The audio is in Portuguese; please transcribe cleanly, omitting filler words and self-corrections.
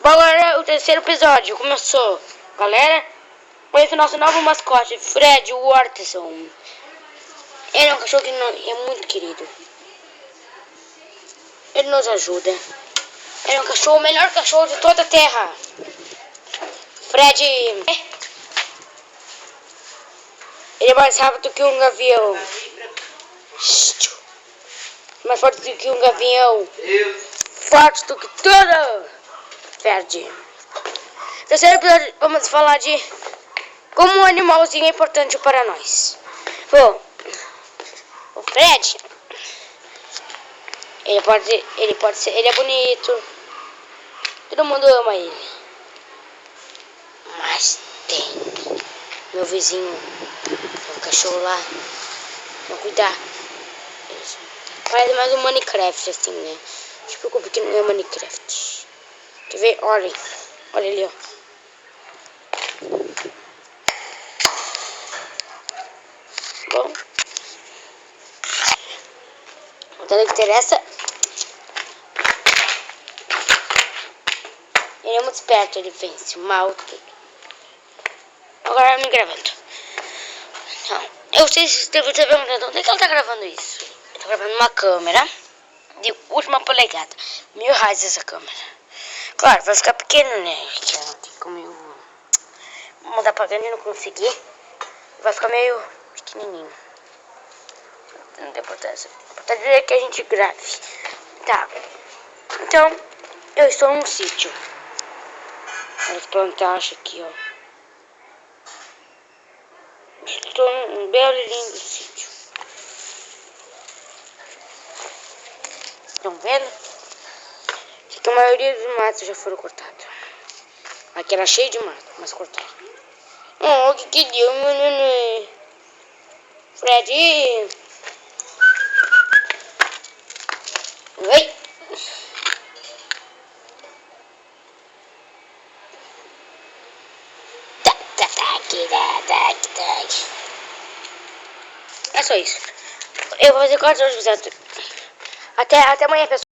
Bom, agora o terceiro episódio começou. Galera, conheça o nosso novo mascote, Fred Watson. Ele é um cachorro que é muito querido. Ele nos ajuda. Ele é um cachorro, o melhor cachorro de toda a terra. Fred ele é mais rápido que um gavião. Mais forte do que um gavião. Forte do que tudo. Fred. Terceiro episódio, vamos falar de como um animalzinho é importante para nós. Bom, o Fred, ele é bonito. Todo mundo ama ele. Mas tem meu vizinho, tem um cachorro lá. Não cuidar. Parece mais um Minecraft assim, né? Tipo o pequeno é Minecraft. Quer ver? Olha ali, ó. Bom, então que interessa. Ele é muito esperto, ele vence o mal, tudo. Agora me gravando. Então, eu sei se você está perguntando onde é que ela tá gravando isso. Eu tô gravando uma câmera de última polegada. R$1000 essa câmera. Claro, vai ficar pequeno, né? Que eu não tenho como eu mudar pra grande e não conseguir. Vai ficar meio pequenininho. Não tem importância. A importância é que a gente grave. Tá. Então, eu estou num sítio. Olha as plantagens aqui, ó. Estou num belo e lindo sítio. Estão vendo? Aqui que a maioria dos matos já foram cortados. Aqui era cheio de mato, mas cortaram. Oh, que deu, meu neném. Fred. Oi. É só isso. Eu vou fazer 4 horas de visado. Até amanhã, pessoal.